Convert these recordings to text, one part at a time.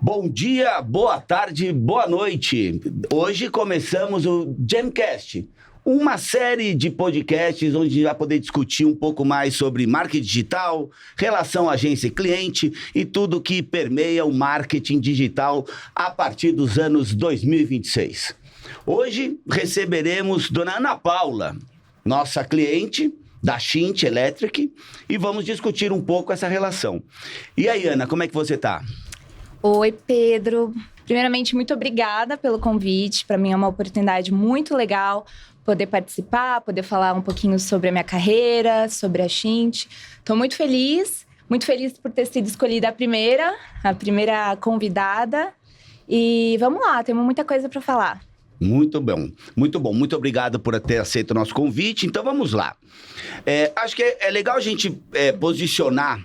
Bom dia, boa tarde, boa noite. Hoje começamos o Jamcast, uma série de podcasts onde a gente vai poder discutir um pouco mais sobre marketing digital, relação agência e cliente e tudo que permeia o marketing digital a partir dos anos 2026. Hoje receberemos Dona Ana Paula, nossa cliente da Schint Electric, e vamos discutir um pouco essa relação. E aí, Ana, como é que você está? Oi, Pedro. Primeiramente, muito obrigada pelo convite. Para mim é uma oportunidade muito legal poder participar, poder falar um pouquinho sobre a minha carreira, sobre a Schint. Estou muito feliz por ter sido escolhida a primeira convidada. E vamos lá, temos muita coisa para falar. Muito bom, muito bom. Muito obrigado por ter aceito o nosso convite. Então, vamos lá. Acho que é legal a gente posicionar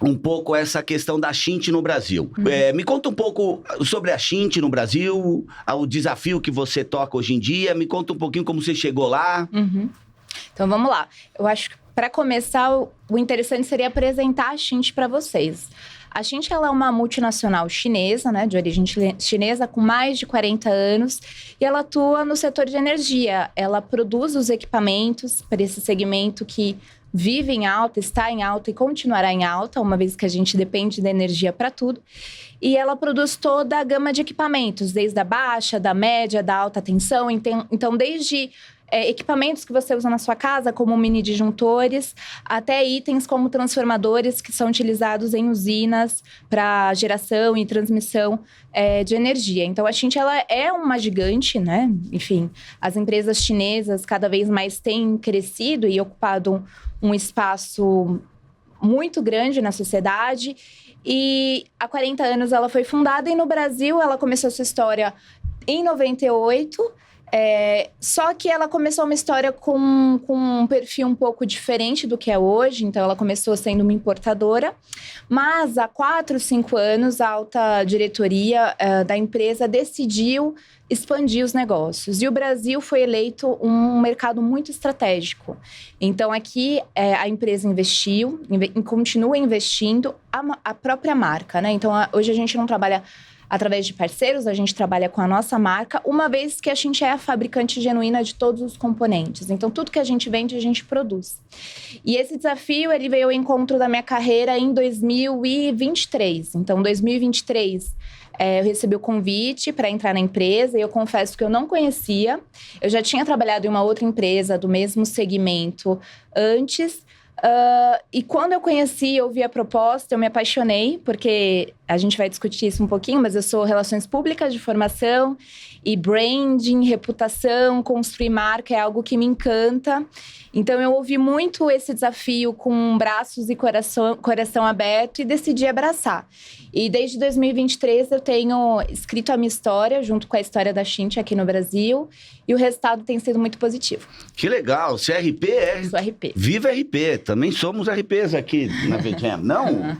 um pouco essa questão da Schint no Brasil. Me conta um pouco sobre a Schint no Brasil, o desafio que você toca hoje em dia. Me conta um pouquinho como você chegou lá. Então, vamos lá. Eu acho que, para começar, o interessante seria apresentar a Schint para vocês. A Schint, ela é uma multinacional chinesa, né, de origem chinesa, com mais de 40 anos, e ela atua no setor de energia. Ela produz os equipamentos para esse segmento que vive em alta, está em alta e continuará em alta, uma vez que a gente depende da energia para tudo. E ela produz toda a gama de equipamentos, desde a baixa, da média, da alta tensão. Então, desde equipamentos que você usa na sua casa, como mini disjuntores, até itens como transformadores que são utilizados em usinas para geração e transmissão de energia. Então, a Schint, ela é uma gigante, né? Enfim, as empresas chinesas cada vez mais têm crescido e ocupado um espaço muito grande na sociedade. E há 40 anos ela foi fundada e no Brasil ela começou sua história em 98. Só que ela começou uma história com um perfil um pouco diferente do que é hoje. Então, ela começou sendo uma importadora. Mas, há 4, 5 anos, a alta diretoria da empresa decidiu expandir os negócios. E o Brasil foi eleito um mercado muito estratégico. Então, aqui, a empresa investiu, continua investindo a própria marca, né? Então, hoje a gente não trabalha através de parceiros, a gente trabalha com a nossa marca, uma vez que a Schint é a fabricante genuína de todos os componentes. Então, tudo que a gente vende, a gente produz. E esse desafio, ele veio ao encontro da minha carreira em 2023. Então, em 2023, eu recebi o convite para entrar na empresa e eu confesso que eu não conhecia. Eu já tinha trabalhado em uma outra empresa do mesmo segmento antes. E quando eu conheci, eu vi a proposta, eu me apaixonei, porque a gente vai discutir isso um pouquinho, mas eu sou relações públicas de formação e branding, reputação, construir marca é algo que me encanta. Então, eu ouvi muito esse desafio com braços e coração aberto e decidi abraçar. E desde 2023 eu tenho escrito a minha história, junto com a história da Schint aqui no Brasil, e o resultado tem sido muito positivo. Que legal, você é RP? Sou RP. Viva RP, também somos RPs aqui na VJam, não?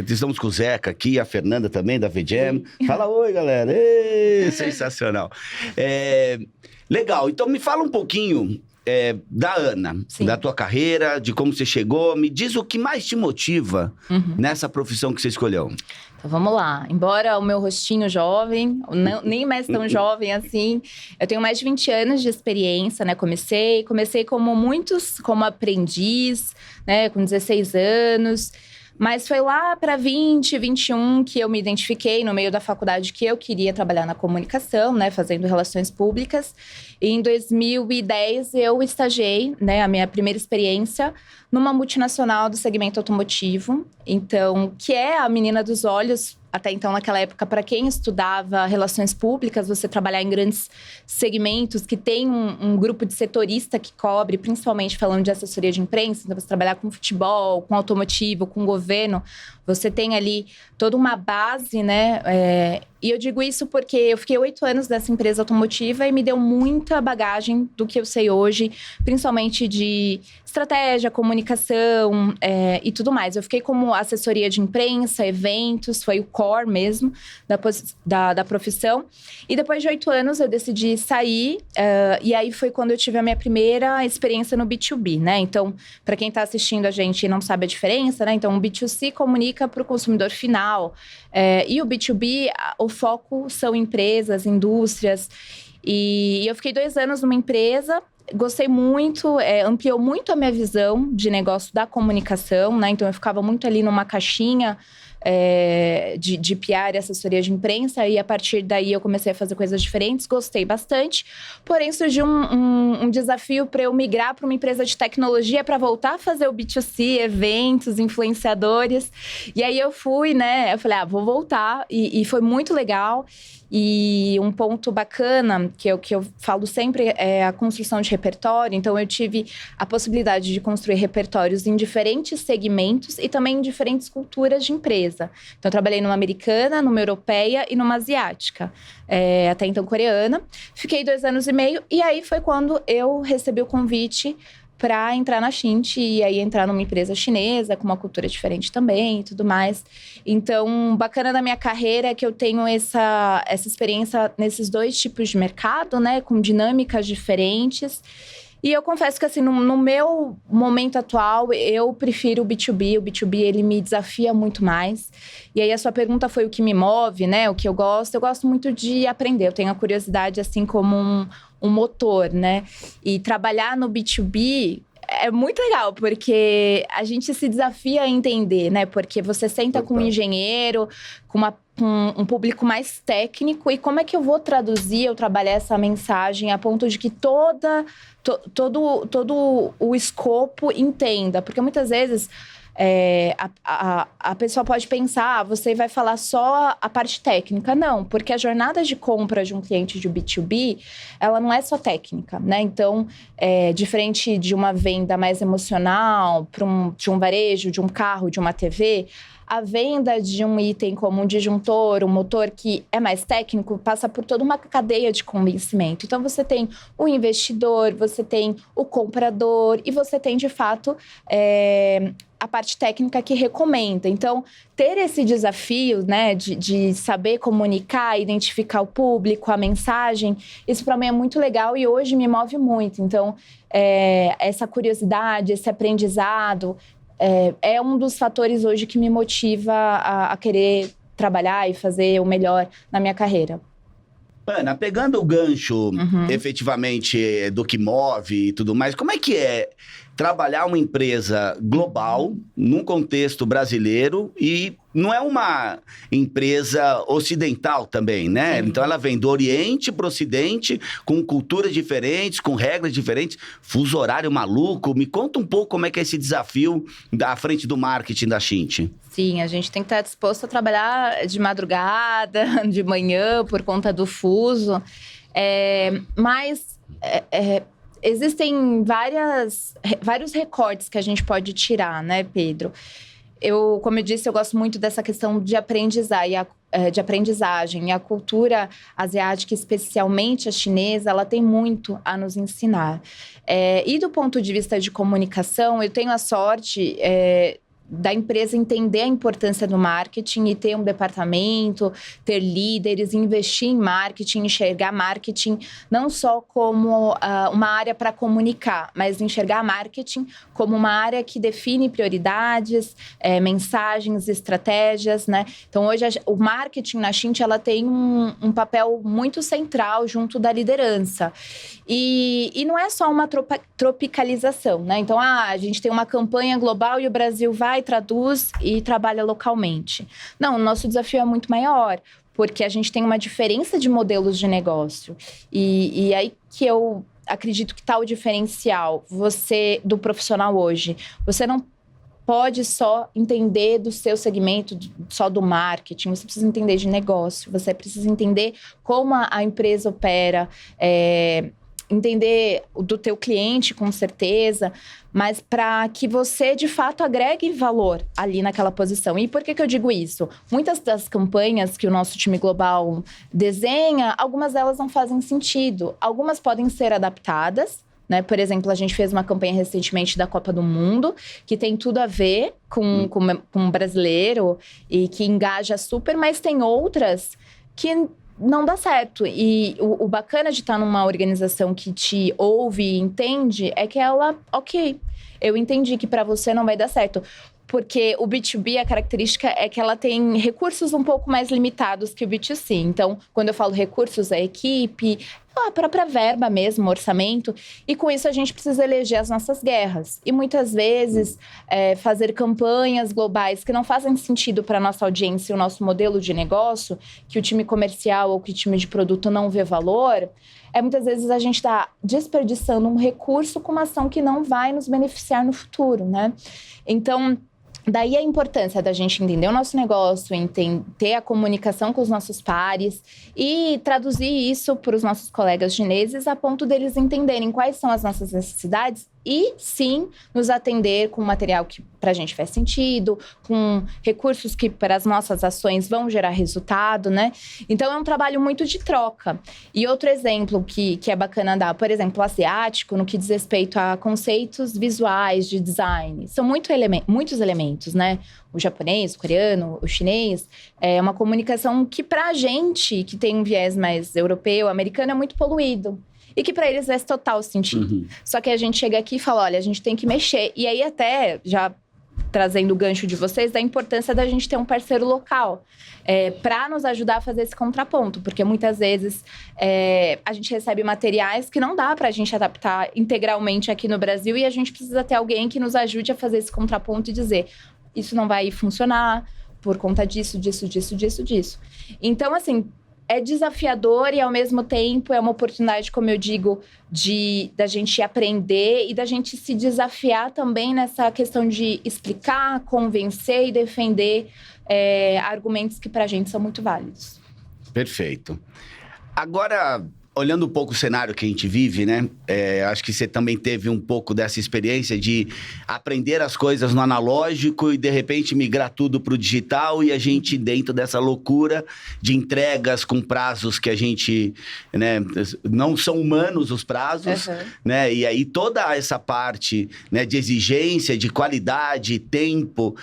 Estamos com o Zeca aqui, a Fernanda também da VJam. Fala oi, galera. Sensacional. Legal, então me fala um pouquinho da Ana, Sim. Da tua carreira, de como você chegou. Me diz o que mais te motiva nessa profissão que você escolheu. Então, vamos lá. Embora o meu rostinho jovem, nem mais tão jovem assim, eu tenho mais de 20 anos de experiência, né? Comecei como muitos, como aprendiz, né? Com 16 anos. Mas foi lá para 20, 21 que eu me identifiquei no meio da faculdade que eu queria trabalhar na comunicação, né? Fazendo relações públicas. E em 2010 eu estagiei, né? A minha primeira experiência numa multinacional do segmento automotivo. Então, que é a menina dos olhos. Até então, naquela época, para quem estudava relações públicas, você trabalhar em grandes segmentos que tem um grupo de setorista que cobre, principalmente falando de assessoria de imprensa, então você trabalhar com futebol, com automotivo, com governo, você tem ali toda uma base, né? E eu digo isso porque eu fiquei 8 anos nessa empresa automotiva e me deu muita bagagem do que eu sei hoje, principalmente de estratégia, comunicação e tudo mais. Eu fiquei como assessoria de imprensa, eventos, foi o core mesmo da profissão. E depois de 8 anos eu decidi sair, e aí foi quando eu tive a minha primeira experiência no B2B, né? Então, para quem está assistindo a gente e não sabe a diferença, né? Então, o B2C comunica para o consumidor final, e o B2B, o foco são empresas, indústrias. E eu fiquei 2 anos numa empresa, gostei muito, ampliou muito a minha visão de negócio da comunicação, né? Então, eu ficava muito ali numa caixinha de PR e assessoria de imprensa, e a partir daí eu comecei a fazer coisas diferentes, gostei bastante. Porém, surgiu um desafio para eu migrar para uma empresa de tecnologia para voltar a fazer o B2C, eventos, influenciadores. E aí eu fui, né? Eu falei, vou voltar. E foi muito legal. E um ponto bacana, que eu falo sempre, é a construção de repertório. Então, eu tive a possibilidade de construir repertórios em diferentes segmentos e também em diferentes culturas de empresa. Então, eu trabalhei numa americana, numa europeia e numa asiática. Até então, coreana. Fiquei 2 anos e meio. E aí, foi quando eu recebi o convite para entrar na Xinte e aí entrar numa empresa chinesa com uma cultura diferente também e tudo mais. Então, bacana da minha carreira é que eu tenho essa experiência nesses 2 tipos de mercado, né? Com dinâmicas diferentes. E eu confesso que, assim, no meu momento atual, eu prefiro o B2B. O B2B, ele me desafia muito mais. E aí, a sua pergunta foi o que me move, né? O que eu gosto. Eu gosto muito de aprender. Eu tenho a curiosidade, assim, como um motor, né? E trabalhar no B2B é muito legal, porque a gente se desafia a entender, né? Porque você senta com um engenheiro, com um público mais técnico, e como é que eu vou traduzir, eu trabalhar essa mensagem a ponto de que todo o escopo entenda? Porque muitas vezes a pessoa pode pensar, você vai falar só a parte técnica. Não, porque a jornada de compra de um cliente de B2B, ela não é só técnica, né? Então, diferente de uma venda mais emocional, de um varejo, de um carro, de uma TV, a venda de um item como um disjuntor, um motor que é mais técnico, passa por toda uma cadeia de convencimento. Então, você tem o investidor, você tem o comprador e você tem, de fato, a parte técnica que recomenda. Então, ter esse desafio, né, de saber comunicar, identificar o público, a mensagem, isso para mim é muito legal e hoje me move muito. Então, essa curiosidade, esse aprendizado, é um dos fatores hoje que me motiva a querer trabalhar e fazer o melhor na minha carreira. Ana, pegando o gancho, efetivamente, do que move e tudo mais, como é que é trabalhar uma empresa global, num contexto brasileiro, e não é uma empresa ocidental também, né? Sim. Então, ela vem do Oriente para o Ocidente, com culturas diferentes, com regras diferentes, fuso horário maluco. Me conta um pouco como é que é esse desafio à frente do marketing da Xinte. Sim, a gente tem que estar disposto a trabalhar de madrugada, de manhã, por conta do fuso. Mas existem vários recortes que a gente pode tirar, né, Pedro? Como eu disse, eu gosto muito dessa questão de aprendizagem. E a cultura asiática, especialmente a chinesa, ela tem muito a nos ensinar. E do ponto de vista de comunicação, eu tenho a sorte da empresa entender a importância do marketing e ter um departamento, ter líderes, investir em marketing, enxergar marketing não só como uma área para comunicar, mas enxergar marketing como uma área que define prioridades, mensagens, estratégias, né? Então, hoje, o marketing na Xinte, ela tem um papel muito central junto da liderança. E não é só uma tropicalização, né? Então, a gente tem uma campanha global e o Brasil vai, traduz e trabalha localmente. Não, o nosso desafio é muito maior, porque a gente tem uma diferença de modelos de negócio. E aí que eu acredito que está o diferencial do profissional hoje. Você não pode só entender do seu segmento, só do marketing. Você precisa entender de negócio, você precisa entender como a empresa opera, entender do teu cliente, com certeza, mas para que você, de fato, agregue valor ali naquela posição. E por que eu digo isso? Muitas das campanhas que o nosso time global desenha, algumas delas não fazem sentido. Algumas podem ser adaptadas, né? Por exemplo, a gente fez uma campanha recentemente da Copa do Mundo, que tem tudo a ver com um brasileiro e que engaja super, mas tem outras que não dá certo. E o bacana de estar numa organização que te ouve e entende é que ela, ok, eu entendi que para você não vai dar certo. Porque o B2B, a característica é que ela tem recursos um pouco mais limitados que o B2C. Então, quando eu falo recursos, é equipe, a própria verba mesmo, orçamento. E com isso a gente precisa eleger as nossas guerras. E muitas vezes fazer campanhas globais que não fazem sentido para a nossa audiência e o nosso modelo de negócio, que o time comercial ou que o time de produto não vê valor, muitas vezes a gente está desperdiçando um recurso com uma ação que não vai nos beneficiar no futuro, né? Então, daí a importância da gente entender o nosso negócio, ter a comunicação com os nossos pares e traduzir isso para os nossos colegas chineses a ponto deles entenderem quais são as nossas necessidades e, sim, nos atender com material que para a gente faz sentido, com recursos que para as nossas ações vão gerar resultado, né? Então, é um trabalho muito de troca. E outro exemplo que é bacana dar, por exemplo, o asiático, no que diz respeito a conceitos visuais de design. São muitos elementos, né? O japonês, o coreano, o chinês. É uma comunicação que, para a gente, que tem um viés mais europeu, americano, é muito poluído. E que para eles faz total sentido. Uhum. Só que a gente chega aqui e fala, olha, a gente tem que mexer. E aí até, já trazendo o gancho de vocês, da importância da gente ter um parceiro local. Para nos ajudar a fazer esse contraponto. Porque muitas vezes a gente recebe materiais que não dá para a gente adaptar integralmente aqui no Brasil. E a gente precisa ter alguém que nos ajude a fazer esse contraponto e dizer, isso não vai funcionar por conta disso. Então, assim, é desafiador e, ao mesmo tempo, é uma oportunidade, como eu digo, da gente aprender e da gente se desafiar também nessa questão de explicar, convencer e defender argumentos que, para a gente, são muito válidos. Perfeito. Agora, olhando um pouco o cenário que a gente vive, né? Acho que você também teve um pouco dessa experiência de aprender as coisas no analógico e, de repente, migrar tudo para o digital e a gente, dentro dessa loucura de entregas com prazos que a gente, né? Não são humanos os prazos, né? E aí toda essa parte, né, de exigência, de qualidade, tempo,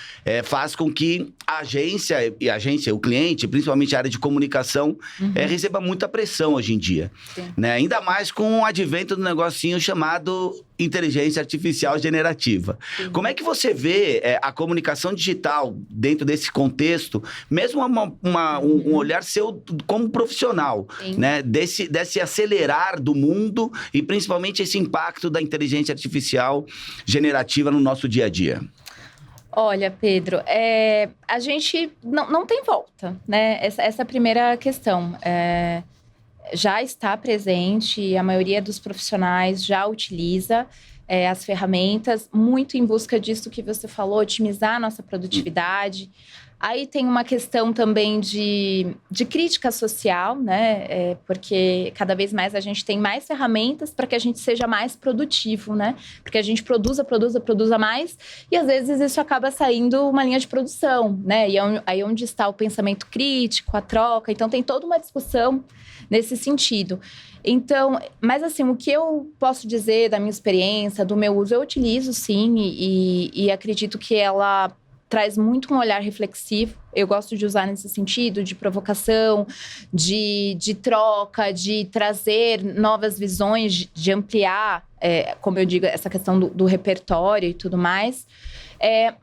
faz com que a agência, o cliente, principalmente a área de comunicação, receba muita pressão hoje em dia. Né? Ainda mais com o advento do negocinho chamado inteligência artificial generativa. Sim. Como é que você vê a comunicação digital dentro desse contexto, mesmo um olhar seu como profissional, né? Desse acelerar do mundo e principalmente esse impacto da inteligência artificial generativa no nosso dia a dia? Olha, Pedro, a gente não tem volta, né? Essa é a primeira questão. Já está presente, a maioria dos profissionais já utiliza as ferramentas, muito em busca disso que você falou, otimizar a nossa produtividade. Aí tem uma questão também de crítica social, né? Porque cada vez mais a gente tem mais ferramentas para que a gente seja mais produtivo, né? Porque a gente produza mais e às vezes isso acaba saindo uma linha de produção, né? E aí onde está o pensamento crítico, a troca. Então tem toda uma discussão nesse sentido. Então, mas assim, o que eu posso dizer da minha experiência, do meu uso, eu utilizo sim e acredito que ela traz muito um olhar reflexivo. Eu gosto de usar nesse sentido, de provocação, de troca, de trazer novas visões, de ampliar, como eu digo, essa questão do repertório e tudo mais.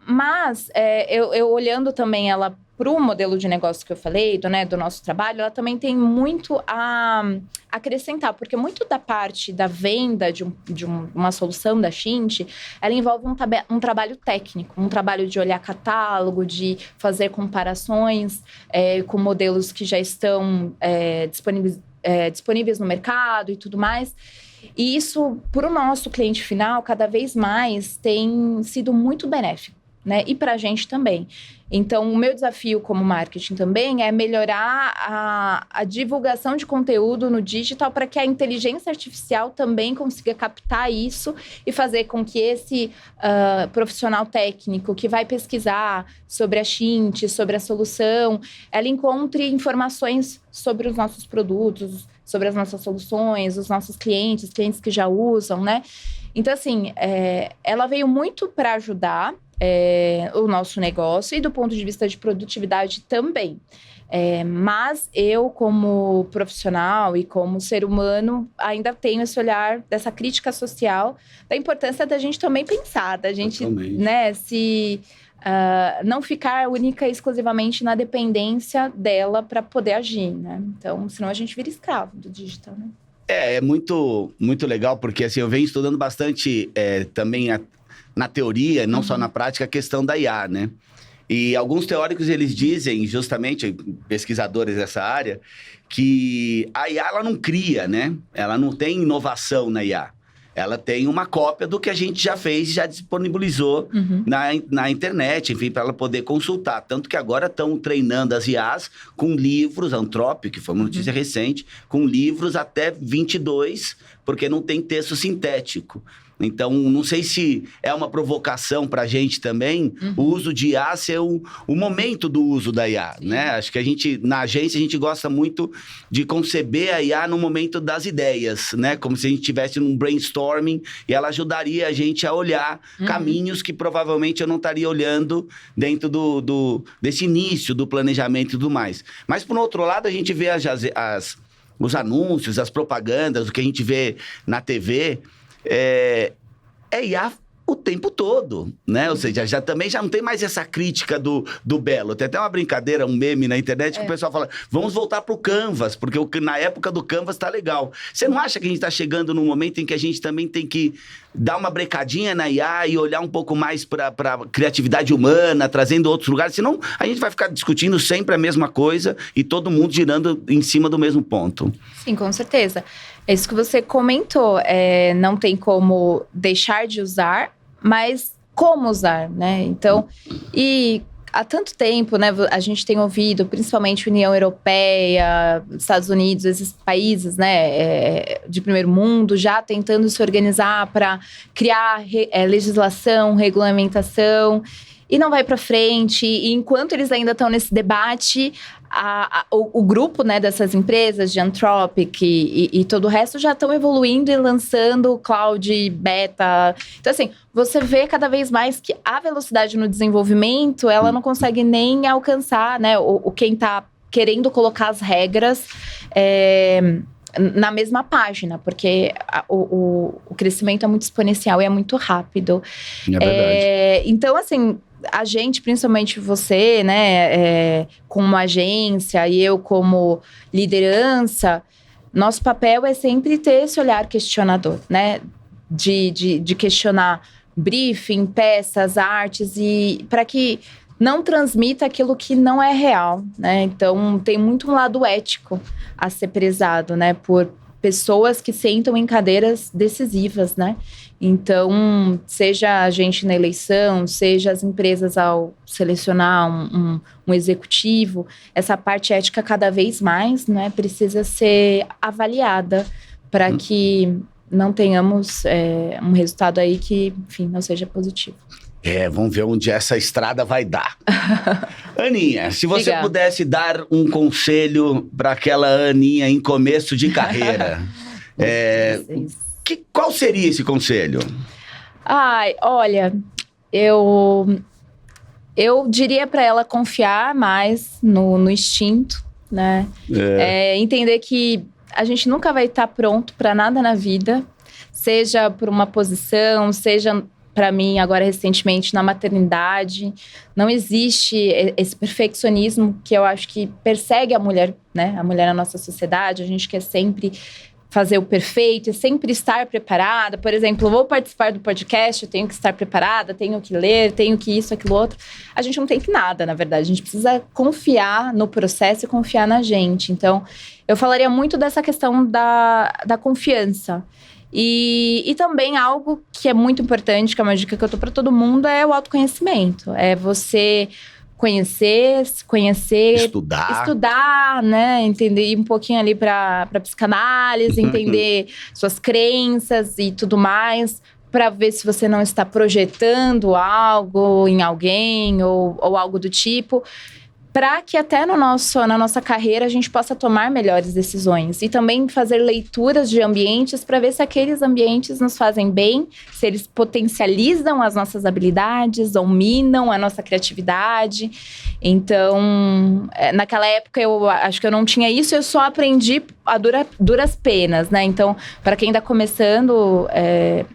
Mas eu olhando também ela para o modelo de negócio que eu falei, do nosso trabalho, ela também tem muito a acrescentar, porque muito da parte da venda de uma solução da Cint, ela envolve um trabalho técnico, um trabalho de olhar catálogo, de fazer comparações com modelos que já estão disponíveis no mercado e tudo mais. E isso, para o nosso cliente final, cada vez mais tem sido muito benéfico. né? E para a gente também. Então, o meu desafio como marketing também é melhorar a divulgação de conteúdo no digital para que a inteligência artificial também consiga captar isso e fazer com que esse profissional técnico que vai pesquisar sobre a Shint, sobre a solução, ela encontre informações sobre os nossos produtos, sobre as nossas soluções, os nossos clientes que já usam, né? Então, assim, ela veio muito para ajudar o nosso negócio e do ponto de vista de produtividade também. Mas eu, como profissional e como ser humano, ainda tenho esse olhar dessa crítica social, da importância da gente também pensar, da gente, né, não ficar única e exclusivamente na dependência dela para poder agir, né? Então, senão a gente vira escravo do digital, né? É muito, muito legal, porque assim, eu venho estudando bastante também na teoria, não só na prática, a questão da IA, né? E alguns teóricos, eles dizem, justamente, pesquisadores dessa área, que a IA, ela não cria, né? Ela não tem inovação na IA. Ela tem uma cópia do que a gente já fez e já disponibilizou na internet, enfim, para ela poder consultar. Tanto que agora estão treinando as IAs com livros, Anthropic, que foi uma notícia recente, com livros até 22, porque não tem texto sintético. Então, não sei se é uma provocação para a gente também, o uso de IA ser o momento do uso da IA, né? Acho que a gente, na agência, a gente gosta muito de conceber a IA no momento das ideias, né? Como se a gente estivesse num brainstorming e ela ajudaria a gente a olhar caminhos que provavelmente eu não estaria olhando dentro desse início do planejamento e tudo mais. Mas, por outro lado, a gente vê os anúncios, as propagandas, o que a gente vê na TV... É IA o tempo todo, né? Ou seja, já não tem mais essa crítica do belo. Tem até uma brincadeira, um meme na internet que o pessoal fala, vamos voltar pro Canvas, porque na época do Canvas tá legal. Você não acha que a gente tá chegando num momento em que a gente também tem que dar uma brecadinha na IA e olhar um pouco mais para criatividade humana, trazendo outros lugares? Senão a gente vai ficar discutindo sempre a mesma coisa e todo mundo girando em cima do mesmo ponto. Sim, com certeza. É isso que você comentou. Não tem como deixar de usar, mas como usar, né? Então, e há tanto tempo, né, a gente tem ouvido, principalmente União Europeia, Estados Unidos, esses países, né, de primeiro mundo, já tentando se organizar para criar legislação, regulamentação, e não vai para frente. E enquanto eles ainda estão nesse debate, o grupo, né, dessas empresas de Anthropic e todo o resto já estão evoluindo e lançando cloud, beta. Então, assim, você vê cada vez mais que a velocidade no desenvolvimento, ela não consegue nem alcançar, né, quem está querendo colocar as regras na mesma página, porque o crescimento é muito exponencial e é muito rápido. É verdade. Então, assim, a gente, principalmente você, né, como agência e eu como liderança, nosso papel é sempre ter esse olhar questionador, né, de questionar briefing, peças, artes, e para que não transmita aquilo que não é real, né? Então, tem muito um lado ético a ser prezado, né? Por pessoas que sentam em cadeiras decisivas, né? Então, seja a gente na eleição, seja as empresas ao selecionar um executivo, essa parte ética cada vez mais, né? Precisa ser avaliada para que não tenhamos um resultado aí que, enfim, não seja positivo. Vamos ver onde essa estrada vai dar. Aninha, se você pudesse dar um conselho para aquela Aninha em começo de carreira, qual seria esse conselho? Olha, eu diria para ela confiar mais no instinto, né? Entender que a gente nunca vai estar pronto para nada na vida, seja por uma posição, seja... Para mim, agora recentemente, na maternidade, não existe esse perfeccionismo que eu acho que persegue a mulher, né? A mulher na nossa sociedade. A gente quer sempre fazer o perfeito e sempre estar preparada. Por exemplo, vou participar do podcast, eu tenho que estar preparada, tenho que ler, tenho que isso, aquilo, outro. A gente não tem que nada, na verdade. A gente precisa confiar no processo e confiar na gente. Então, eu falaria muito dessa questão da confiança. E também algo que é muito importante, que é uma dica que eu dou para todo mundo, é o autoconhecimento. É você conhecer, estudar, né? Entender, ir um pouquinho ali para psicanálise, entender suas crenças e tudo mais, para ver se você não está projetando algo em alguém ou algo do tipo, para que até na nossa carreira a gente possa tomar melhores decisões. E também fazer leituras de ambientes para ver se aqueles ambientes nos fazem bem, se eles potencializam as nossas habilidades ou minam a nossa criatividade. Então, naquela época eu acho que eu não tinha isso, eu só aprendi a duras penas, né? Então, para quem está começando,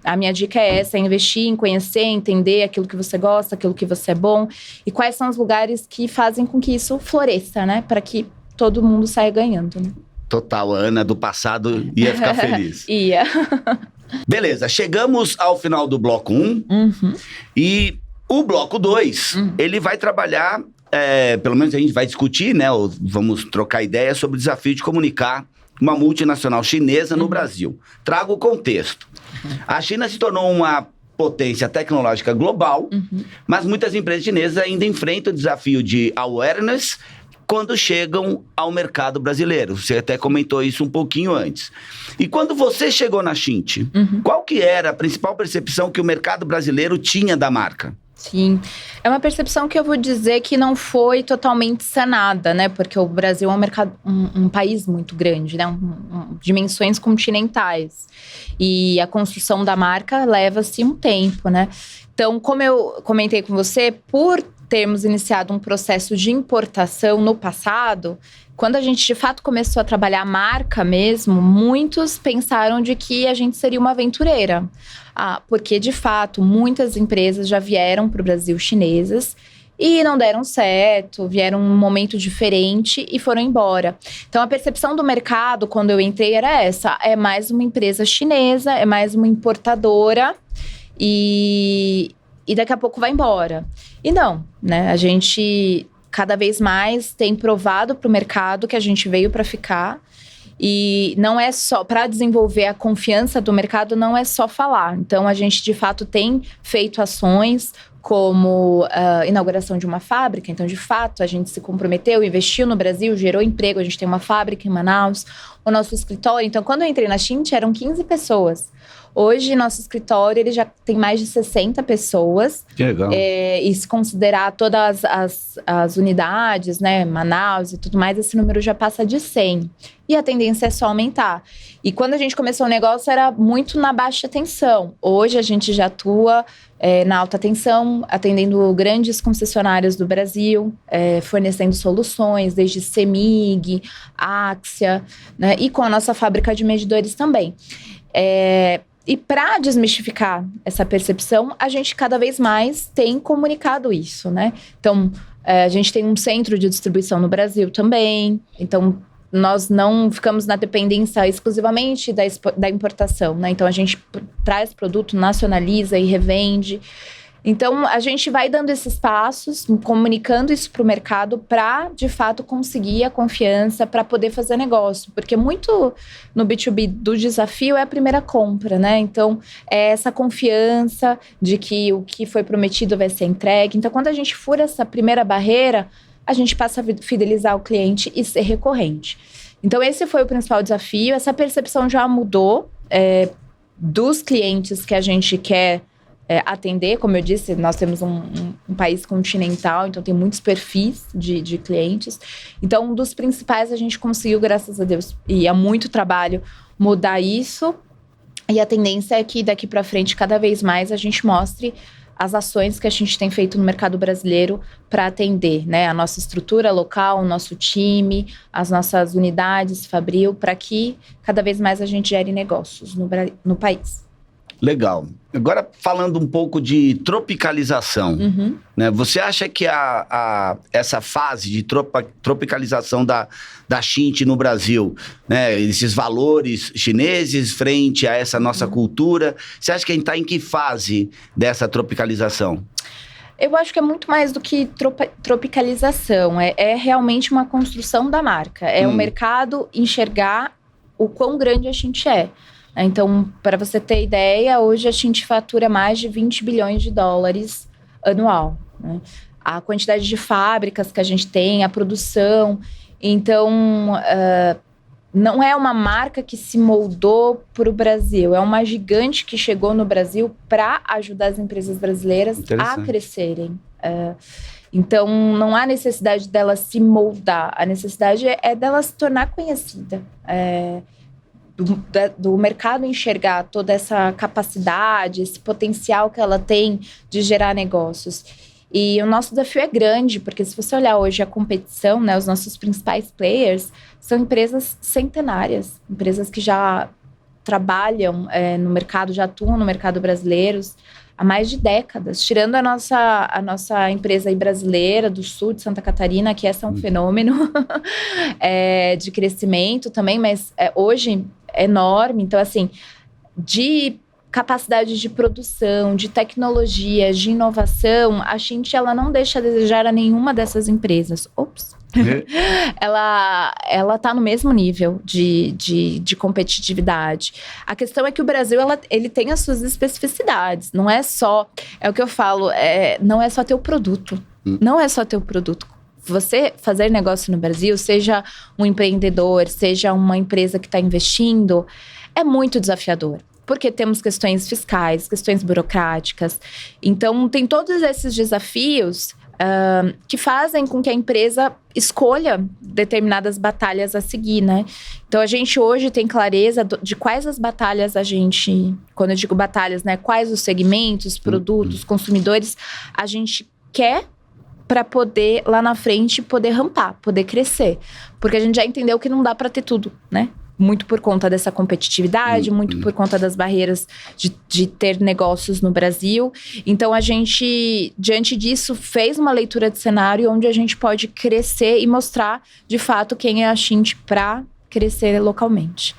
a minha dica é essa: investir em conhecer, entender aquilo que você gosta, aquilo que você é bom, e quais são os lugares que fazem com que isso floresça, né? Para que todo mundo saia ganhando, né? Total, a Ana do passado ia ficar feliz. Ia. Beleza, chegamos ao final do bloco 1. E o bloco 2, ele vai trabalhar, pelo menos a gente vai discutir, né? Ou vamos trocar ideias sobre o desafio de comunicar uma multinacional chinesa no Brasil. Trago o contexto. A China se tornou uma potência tecnológica global, mas muitas empresas chinesas ainda enfrentam o desafio de awareness quando chegam ao mercado brasileiro. Você até comentou isso um pouquinho antes. E quando você chegou na Xinte, qual que era a principal percepção que o mercado brasileiro tinha da marca? Sim, é uma percepção que eu vou dizer que não foi totalmente sanada, né? Porque o Brasil é um país muito grande, né? Dimensões continentais. E a construção da marca leva-se um tempo, né? Então, como eu comentei com você, por termos iniciado um processo de importação no passado, quando a gente de fato começou a trabalhar a marca mesmo, muitos pensaram de que a gente seria uma aventureira. Porque de fato muitas empresas já vieram para o Brasil chinesas e não deram certo, vieram num momento diferente e foram embora. Então a percepção do mercado quando eu entrei era essa: é mais uma empresa chinesa, é mais uma importadora e daqui a pouco vai embora. E não, né? A gente cada vez mais tem provado para o mercado que a gente veio para ficar. E não é só, para desenvolver a confiança do mercado, não é só falar. Então, a gente, de fato, tem feito ações como a inauguração de uma fábrica. Então, de fato, a gente se comprometeu, investiu no Brasil, gerou emprego. A gente tem uma fábrica em Manaus, o nosso escritório. Então, quando eu entrei na Xinte, eram 15 pessoas. Hoje, nosso escritório ele já tem mais de 60 pessoas. Que legal. E se considerar todas as unidades, né, Manaus e tudo mais, esse número já passa de 100. E a tendência é só aumentar. E quando a gente começou o negócio, era muito na baixa tensão. Hoje, a gente já atua na alta tensão, atendendo grandes concessionárias do Brasil, fornecendo soluções, desde CEMIG, Axia, né, e com a nossa fábrica de medidores também. E para desmistificar essa percepção, a gente cada vez mais tem comunicado isso, né? Então, a gente tem um centro de distribuição no Brasil também. Então, nós não ficamos na dependência exclusivamente da importação, né? Então, a gente traz produto, nacionaliza e revende. Então, a gente vai dando esses passos, comunicando isso para o mercado para, de fato, conseguir a confiança para poder fazer negócio. Porque muito no B2B do desafio é a primeira compra, né? Então, é essa confiança de que o que foi prometido vai ser entregue. Então, quando a gente fura essa primeira barreira, a gente passa a fidelizar o cliente e ser recorrente. Então, esse foi o principal desafio. Essa percepção já mudou dos clientes que a gente quer atender. Como eu disse, nós temos um país continental, então tem muitos perfis de clientes. Então, um dos principais a gente conseguiu, graças a Deus, e há muito trabalho, mudar isso. E a tendência é que daqui para frente, cada vez mais, a gente mostre as ações que a gente tem feito no mercado brasileiro para atender, né, a nossa estrutura local, o nosso time, as nossas unidades fabril, para que cada vez mais a gente gere negócios no país. Legal. Agora, falando um pouco de tropicalização, né? Você acha que essa fase de tropicalização da Xinte no Brasil, né? Esses valores chineses frente a essa nossa cultura, você acha que a gente está em que fase dessa tropicalização? Eu acho que é muito mais do que tropicalização. É realmente uma construção da marca. É o mercado enxergar o quão grande a Xinte é. Então, para você ter ideia, hoje a gente fatura mais de 20 bilhões de dólares anual, né? A quantidade de fábricas que a gente tem, a produção. Então, não é uma marca que se moldou para o Brasil, é uma gigante que chegou no Brasil para ajudar as empresas brasileiras a crescerem. Então, não há necessidade dela se moldar, a necessidade é dela se tornar conhecida. Do mercado enxergar toda essa capacidade, esse potencial que ela tem de gerar negócios. E o nosso desafio é grande, porque se você olhar hoje a competição, né, os nossos principais players são empresas centenárias, empresas que já trabalham no mercado, já atuam no mercado brasileiro há mais de décadas. Tirando a nossa empresa aí brasileira do sul de Santa Catarina, que essa é um fenômeno de crescimento também, mas hoje é enorme. Então, assim, de capacidade de produção, de tecnologia, de inovação, a Cinti, ela não deixa a desejar a nenhuma dessas empresas. Ops! Ela tá no mesmo nível de competitividade. A questão é que o Brasil, ele tem as suas especificidades. Não é só, é o que eu falo, não é só ter o produto. Não é só ter o produto. Você fazer negócio no Brasil, seja um empreendedor, seja uma empresa que está investindo, é muito desafiador. Porque temos questões fiscais, questões burocráticas. Então, tem todos esses desafios que fazem com que a empresa escolha determinadas batalhas a seguir, né? Então, a gente hoje tem clareza de quais as batalhas a gente... Quando eu digo batalhas, né? Quais os segmentos, produtos, consumidores a gente quer para poder, lá na frente, poder rampar, poder crescer. Porque a gente já entendeu que não dá para ter tudo, né? Muito por conta dessa competitividade, muito por conta das barreiras de ter negócios no Brasil. Então, a gente, diante disso, fez uma leitura de cenário onde a gente pode crescer e mostrar, de fato, quem é a Cinti para crescer localmente.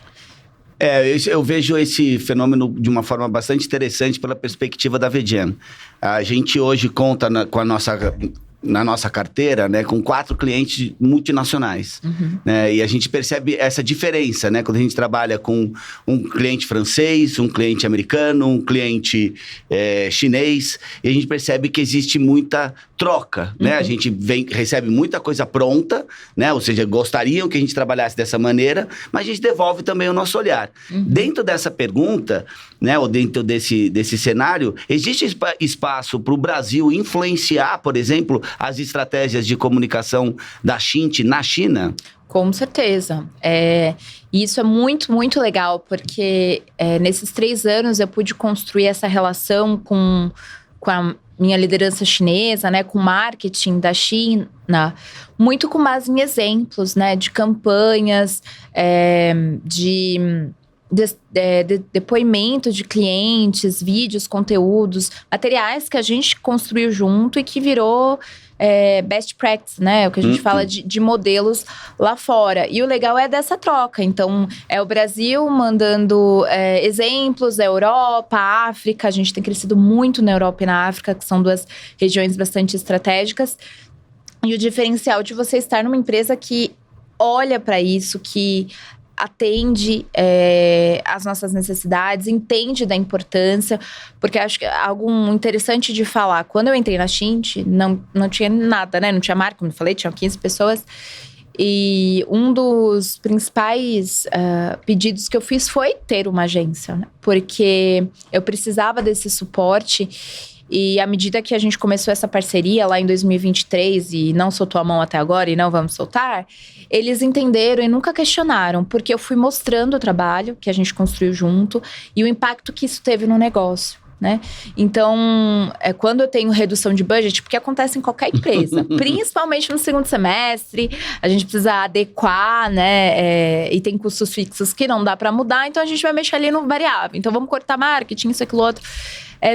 Eu vejo esse fenômeno de uma forma bastante interessante pela perspectiva da VGEM. A gente hoje conta na nossa carteira, né, com 4 clientes multinacionais. Né, e a gente percebe essa diferença, né, quando a gente trabalha com um cliente francês, um cliente americano, um cliente chinês, e a gente percebe que existe muita troca, né? A gente recebe muita coisa pronta, né? Ou seja, gostariam que a gente trabalhasse dessa maneira, mas a gente devolve também o nosso olhar. Dentro dessa pergunta, né, ou dentro desse cenário, existe espaço para o Brasil influenciar, por exemplo, as estratégias de comunicação da Cinti na China? Com certeza. E isso é muito, muito legal, porque nesses 3 anos eu pude construir essa relação com a minha liderança chinesa, né, com o marketing da China, muito com base em exemplos, né, de campanhas, de depoimento de clientes, vídeos, conteúdos, materiais que a gente construiu junto e que virou best practice, né? O que a gente fala de modelos lá fora. E o legal é dessa troca. Então, é o Brasil mandando exemplos da Europa, África. A gente tem crescido muito na Europa e na África, que são 2 regiões bastante estratégicas. E o diferencial de você estar numa empresa que olha para isso, que atende às nossas necessidades, entende da importância, porque acho que algo interessante de falar, quando eu entrei na Cinti, não tinha nada, né? Não tinha marca, como eu falei, tinha 15 pessoas, e um dos principais pedidos que eu fiz foi ter uma agência, né? Porque eu precisava desse suporte. E à medida que a gente começou essa parceria lá em 2023 e não soltou a mão até agora e não vamos soltar, eles entenderam e nunca questionaram, porque eu fui mostrando o trabalho que a gente construiu junto e o impacto que isso teve no negócio, né? Então, quando eu tenho redução de budget, porque acontece em qualquer empresa, principalmente no segundo semestre, a gente precisa adequar, né? E tem custos fixos que não dá para mudar, então a gente vai mexer ali no variável. Então, vamos cortar marketing, isso, aquilo, outro.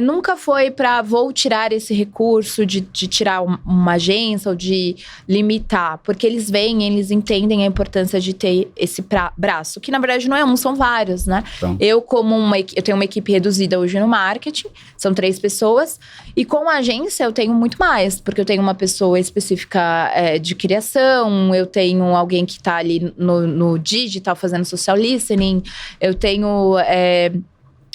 nunca foi para vou tirar esse recurso de tirar uma agência ou de limitar, porque eles veem, eles entendem a importância de ter esse braço, que na verdade não é um, são vários, né? Então. Eu tenho uma equipe reduzida hoje no marketing, são 3 pessoas, e com a agência eu tenho muito mais, porque eu tenho uma pessoa específica de criação, eu tenho alguém que está ali no digital fazendo social listening, eu tenho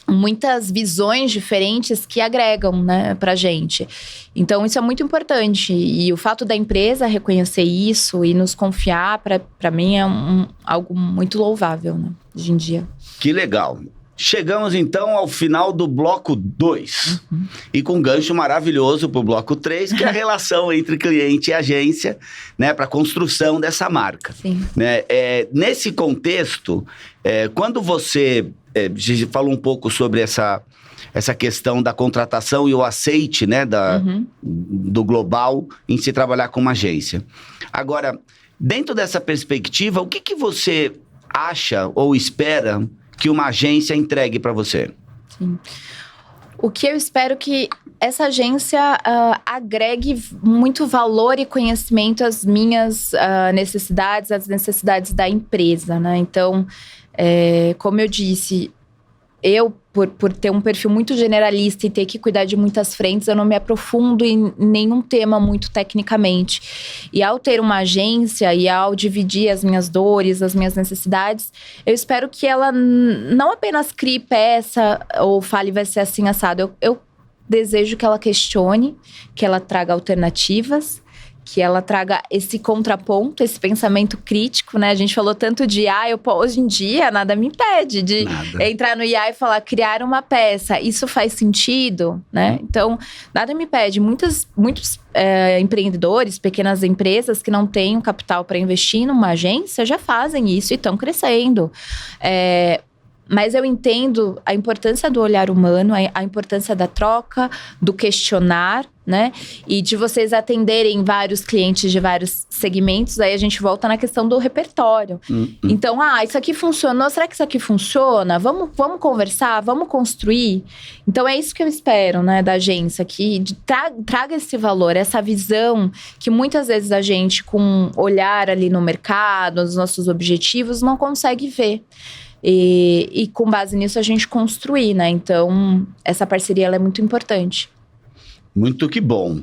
muitas visões diferentes que agregam, né, pra gente. Então, isso é muito importante. E o fato da empresa reconhecer isso e nos confiar, pra mim, é algo muito louvável, né, hoje em dia. Que legal. Chegamos, então, ao final do bloco 2. E com um gancho maravilhoso para o bloco 3, que é a relação entre cliente e agência, né, para a construção dessa marca. Sim. Né? Nesse contexto, quando você falou um pouco sobre essa questão da contratação e o aceite, né, do global em se trabalhar com uma agência. Agora, dentro dessa perspectiva, o que você acha ou espera que uma agência entregue para você? Sim. O que eu espero que essa agência agregue muito valor e conhecimento às minhas necessidades, às necessidades da empresa, né? Então, como eu disse, eu, por ter um perfil muito generalista e ter que cuidar de muitas frentes, eu não me aprofundo em nenhum tema muito tecnicamente. E ao ter uma agência e ao dividir as minhas dores, as minhas necessidades, eu espero que ela não apenas crie peça ou fale vai ser assim assado. Eu desejo que ela questione, que ela traga alternativas, que ela traga esse contraponto, esse pensamento crítico, né? A gente falou tanto de IA, hoje em dia nada me impede de entrar no IA e falar, criar uma peça, isso faz sentido, né? Então, nada me impede. Muitos empreendedores, pequenas empresas que não têm um capital para investir numa agência, já fazem isso e estão crescendo. Mas eu entendo a importância do olhar humano, a importância da troca, do questionar, né? E de vocês atenderem vários clientes de vários segmentos, aí a gente volta na questão do repertório. Então, isso aqui funcionou, será que isso aqui funciona? Vamos conversar, vamos construir? Então, é isso que eu espero, né, da agência, que traga esse valor, essa visão que muitas vezes a gente, com olhar ali no mercado, nos nossos objetivos, não consegue ver. E com base nisso a gente construir, né? Então, essa parceria ela é muito importante. Muito que bom.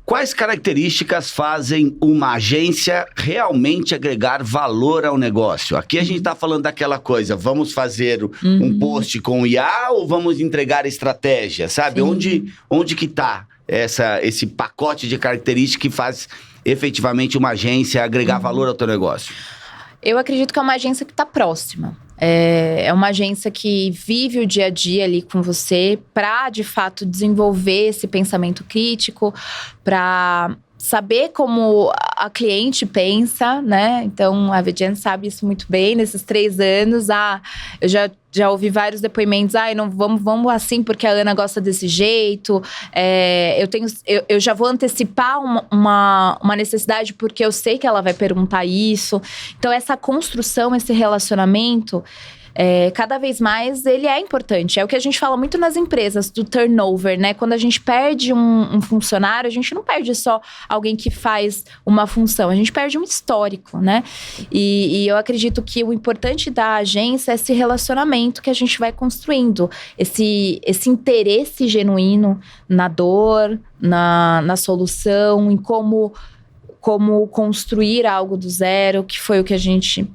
Quais características fazem uma agência realmente agregar valor ao negócio? Aqui a gente está falando daquela coisa, vamos fazer um post com IA ou vamos entregar estratégia, sabe? Onde que está esse pacote de características que faz efetivamente uma agência agregar valor ao teu negócio? Eu acredito que é uma agência que está próxima. É uma agência que vive o dia a dia ali com você para, de fato, desenvolver esse pensamento crítico, para saber como a cliente pensa, né? Então, a Vegen sabe isso muito bem. Nesses 3 anos, eu já ouvi vários depoimentos. Não, vamos assim porque a Ana gosta desse jeito. Eu já vou antecipar uma necessidade porque eu sei que ela vai perguntar isso. Então, essa construção, esse relacionamento, cada vez mais ele é importante. É o que a gente fala muito nas empresas, do turnover, né? Quando a gente perde um funcionário, a gente não perde só alguém que faz uma função, a gente perde um histórico, né? E eu acredito que o importante da agência é esse relacionamento que a gente vai construindo, esse interesse genuíno na dor, na solução, em como construir algo do zero, que foi o que a gente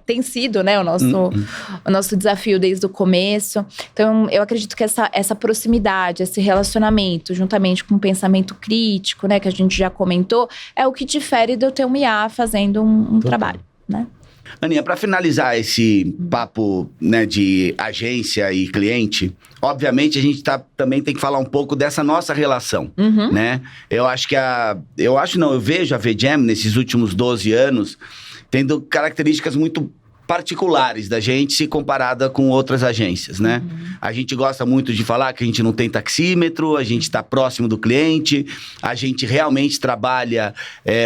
tem sido, né, o nosso desafio desde o começo. Então, eu acredito que essa proximidade, esse relacionamento, juntamente com o pensamento crítico, né, que a gente já comentou, é o que difere de eu ter um IA fazendo um trabalho, né? Aninha, para finalizar esse papo, né, de agência e cliente, obviamente a gente também tem que falar um pouco dessa nossa relação, né? Eu vejo a VGEM nesses últimos 12 anos tendo características muito particulares da gente se comparada com outras agências, né? A gente gosta muito de falar que a gente não tem taxímetro, a gente está próximo do cliente, a gente realmente trabalha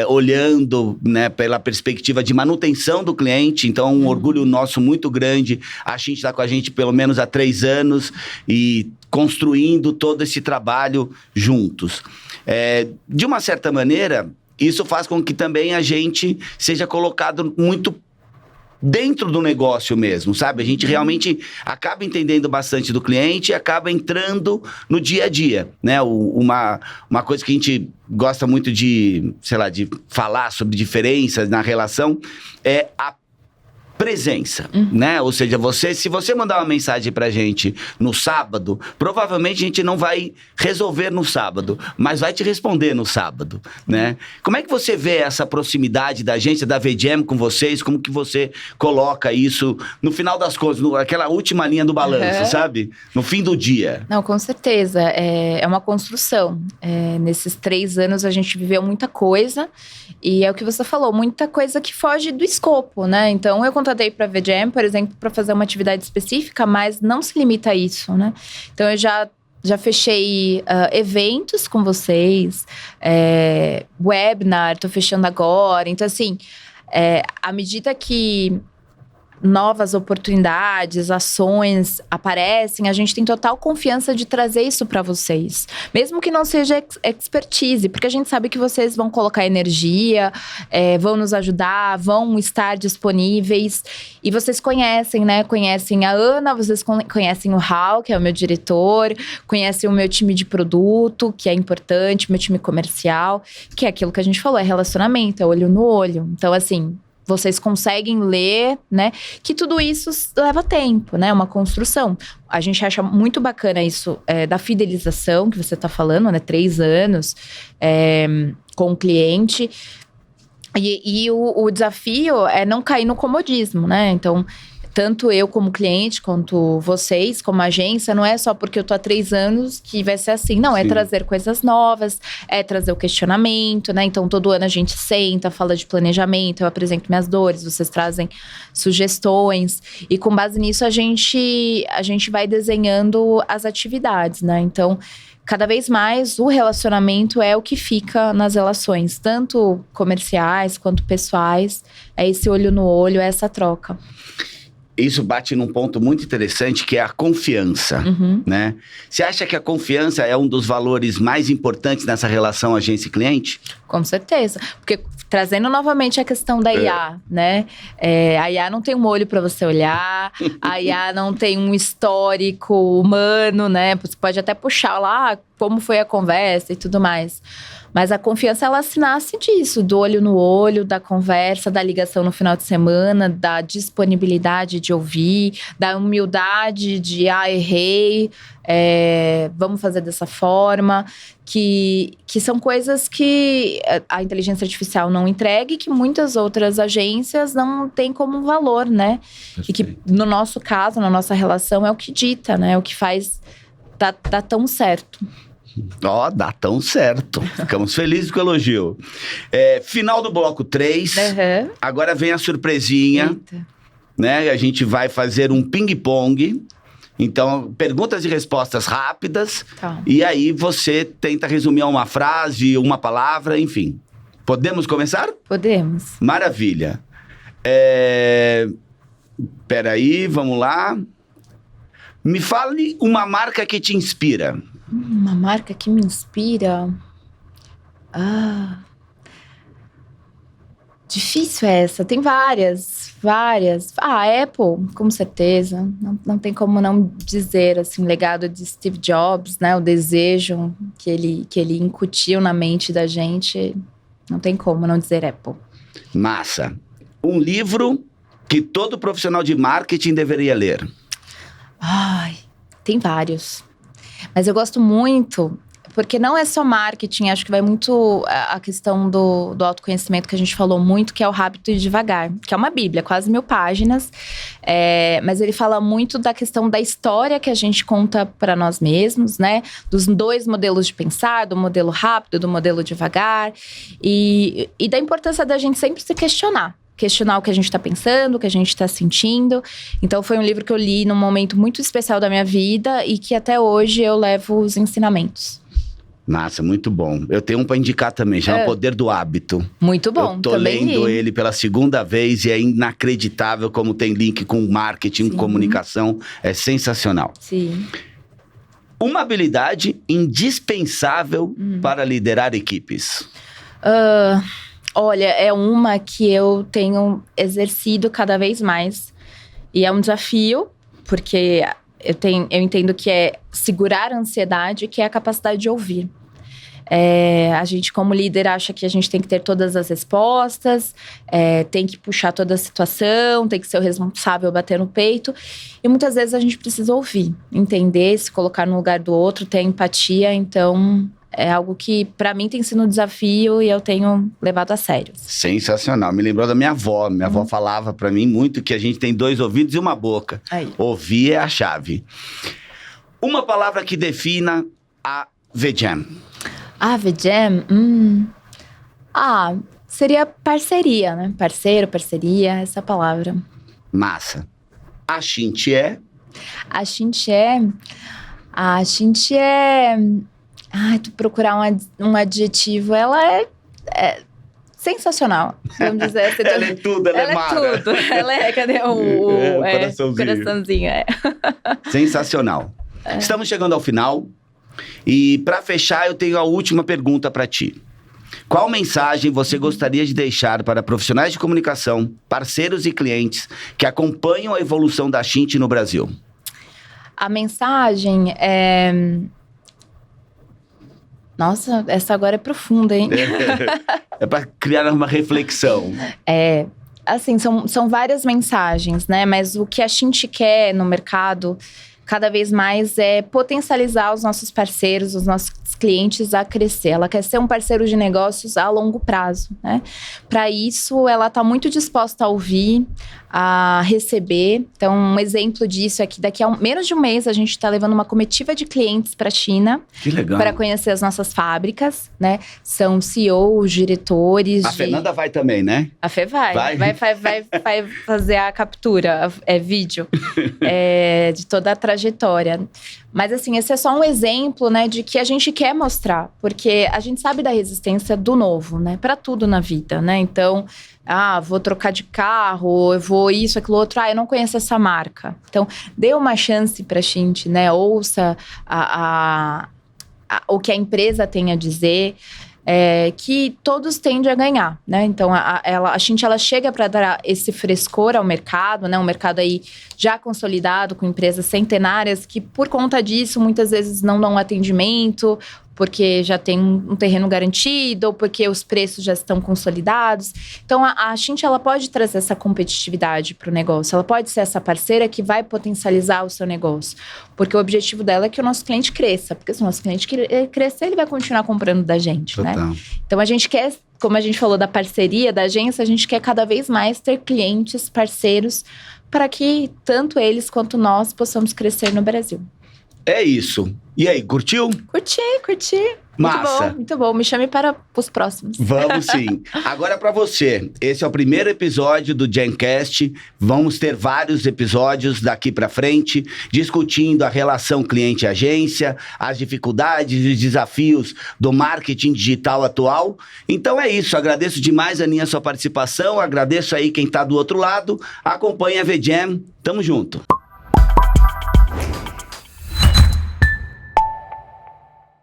olhando, né, pela perspectiva de manutenção do cliente, então um orgulho nosso muito grande, a gente está com a gente pelo menos há 3 anos e construindo todo esse trabalho juntos. De uma certa maneira, isso faz com que também a gente seja colocado muito dentro do negócio mesmo, sabe? A gente realmente acaba entendendo bastante do cliente e acaba entrando no dia a dia, né? Uma coisa que a gente gosta muito de, sei lá, de falar sobre diferenças na relação é a presença, né? Ou seja, se você mandar uma mensagem pra gente no sábado, provavelmente a gente não vai resolver no sábado, mas vai te responder no sábado, né? Como é que você vê essa proximidade da agência, da VGM com vocês? Como que você coloca isso no final das contas, aquela última linha do balanço, sabe? No fim do dia. Não, com certeza. É uma construção. Nesses 3 anos a gente viveu muita coisa e é o que você falou, muita coisa que foge do escopo, né? Então eu contratei para a VGM, por exemplo, para fazer uma atividade específica, mas não se limita a isso, né? Então eu já fechei eventos com vocês, webinar, tô fechando agora. Então assim, à medida que novas oportunidades, ações aparecem, a gente tem total confiança de trazer isso para vocês. Mesmo que não seja expertise, porque a gente sabe que vocês vão colocar energia, vão nos ajudar, vão estar disponíveis. E vocês conhecem, né? Conhecem a Ana, vocês conhecem o Raul, que é o meu diretor, conhecem o meu time de produto, que é importante, meu time comercial, que é aquilo que a gente falou, é relacionamento, é olho no olho. Então, assim, vocês conseguem ler, né? Que tudo isso leva tempo, né? Uma construção. A gente acha muito bacana isso da fidelização que você está falando, né? 3 anos com o cliente. E o desafio é não cair no comodismo, né? Então, tanto eu como cliente, quanto vocês como agência, não é só porque eu tô há 3 anos que vai ser assim. Não, é trazer coisas novas, é trazer o questionamento, né? Então, todo ano a gente senta, fala de planejamento, eu apresento minhas dores, vocês trazem sugestões. E com base nisso, a gente vai desenhando as atividades, né? Então, cada vez mais o relacionamento é o que fica nas relações, tanto comerciais quanto pessoais. É esse olho no olho, é essa troca. Isso bate num ponto muito interessante, que é a confiança, né? Você acha que a confiança é um dos valores mais importantes nessa relação agência e cliente? Com certeza. Porque, trazendo novamente a questão da IA, né? A IA não tem um olho para você olhar, a IA não tem um histórico humano, né? Você pode até puxar lá como foi a conversa e tudo mais. Mas a confiança, ela se nasce disso, do olho no olho, da conversa, da ligação no final de semana, da disponibilidade de ouvir, da humildade de, errei, vamos fazer dessa forma, que são coisas que a inteligência artificial não entrega e que muitas outras agências não têm como valor, né? Perfeito. E que, no nosso caso, na nossa relação, é o que dita, né? É o que faz dar tão certo. Dá tão certo. Ficamos felizes com o elogio. Final do bloco 3. Agora vem a surpresinha. Eita. Né? A gente vai fazer um ping-pong. Então, perguntas e respostas rápidas. Tá. E aí você tenta resumir uma frase, uma palavra, enfim. Podemos começar? Podemos. Maravilha. Peraí, vamos lá. Me fale uma marca que te inspira. Uma marca que me inspira? Difícil essa. Tem várias. Apple, com certeza. Não tem como não dizer, assim, o legado de Steve Jobs, né? O desejo que ele incutiu na mente da gente. Não tem como não dizer Apple. Massa. Um livro que todo profissional de marketing deveria ler. Tem vários. Mas eu gosto muito, porque não é só marketing, acho que vai muito a questão do autoconhecimento que a gente falou muito, que é o Hábito de Devagar, que é uma bíblia, quase 1000 páginas, mas ele fala muito da questão da história que a gente conta para nós mesmos, né? Dos 2 modelos de pensar, do modelo rápido, do modelo devagar, e da importância da gente sempre se questionar. questionar o que a gente está pensando, o que a gente está sentindo. Então, foi um livro que eu li num momento muito especial da minha vida e que até hoje eu levo os ensinamentos. Massa, muito bom. Eu tenho um para indicar também, chama Poder do Hábito. Muito bom, eu tô também lendo li. ele pela segunda vez e é inacreditável como tem link com marketing, Sim. comunicação. É sensacional. Sim. Uma habilidade indispensável para liderar equipes. Olha, é uma que eu tenho exercido cada vez mais. E é um desafio, porque eu entendo que é segurar a ansiedade, que é a capacidade de ouvir. A gente, como líder, acha que a gente tem que ter todas as respostas, tem que puxar toda a situação, tem que ser o responsável, bater no peito. E muitas vezes a gente precisa ouvir, entender, se colocar no lugar do outro, ter empatia. Então, é algo que, para mim, tem sido um desafio e eu tenho levado a sério. Sensacional. Me lembrou da minha avó. Minha avó falava para mim muito que a gente tem 2 ouvidos e uma boca. Aí. Ouvir é a chave. Uma palavra que defina a VJam. A VJam? Seria parceria, né? Parceiro, parceria, essa palavra. Massa. A Cinti é... A Cinti é... tu procurar um adjetivo, ela é sensacional, vamos dizer assim. Ela é tudo, ela é Mara. Tudo. Ela é, cadê o coraçãozinho, Sensacional. Estamos chegando ao final. E para fechar, eu tenho a última pergunta para ti. Qual mensagem você gostaria de deixar para profissionais de comunicação, parceiros e clientes que acompanham a evolução da Cinti no Brasil? A mensagem é... Nossa, essa agora é profunda, hein? É para criar uma reflexão. Assim, são várias mensagens, né? Mas o que a Cinti quer no mercado, cada vez mais, é potencializar os nossos parceiros, os nossos clientes a crescer. Ela quer ser um parceiro de negócios a longo prazo, né? Para isso, ela está muito disposta a ouvir, a receber. Então, um exemplo disso é que daqui a menos de um mês, a gente está levando uma comitiva de clientes para a China. Que legal. Para conhecer as nossas fábricas, né? São CEOs, diretores. A Fernanda vai também, né? A Fê vai fazer a captura, vídeo, de toda a trajetória. Mas assim, esse é só um exemplo, né, de que a gente quer mostrar, porque a gente sabe da resistência do novo, né, para tudo na vida, né? Então, vou trocar de carro, eu vou isso, aquilo outro, eu não conheço essa marca. Então, dê uma chance pra Cinti, né? Ouça o que a empresa tem a dizer. Que todos tendem a ganhar, né? Então, a Cinti, ela chega para dar esse frescor ao mercado, né? Um mercado aí já consolidado, com empresas centenárias, que por conta disso, muitas vezes não dão atendimento, porque já tem um terreno garantido, ou porque os preços já estão consolidados. Então, a Cinti, ela pode trazer essa competitividade para o negócio. Ela pode ser essa parceira que vai potencializar o seu negócio. Porque o objetivo dela é que o nosso cliente cresça. Porque se o nosso cliente crescer, ele vai continuar comprando da gente, né? Então, a gente quer, como a gente falou da parceria, da agência, a gente quer cada vez mais ter clientes, parceiros, para que tanto eles quanto nós possamos crescer no Brasil. É isso. E aí, curtiu? Curti. Massa. Muito bom. Me chame para os próximos. Vamos sim. Agora para você, esse é o primeiro episódio do Jamcast. Vamos ter vários episódios daqui para frente, discutindo a relação cliente-agência, as dificuldades e os desafios do marketing digital atual. Então é isso. Agradeço demais, Aninha, a sua participação. Agradeço aí quem está do outro lado. Acompanhe a VJam. Tamo junto.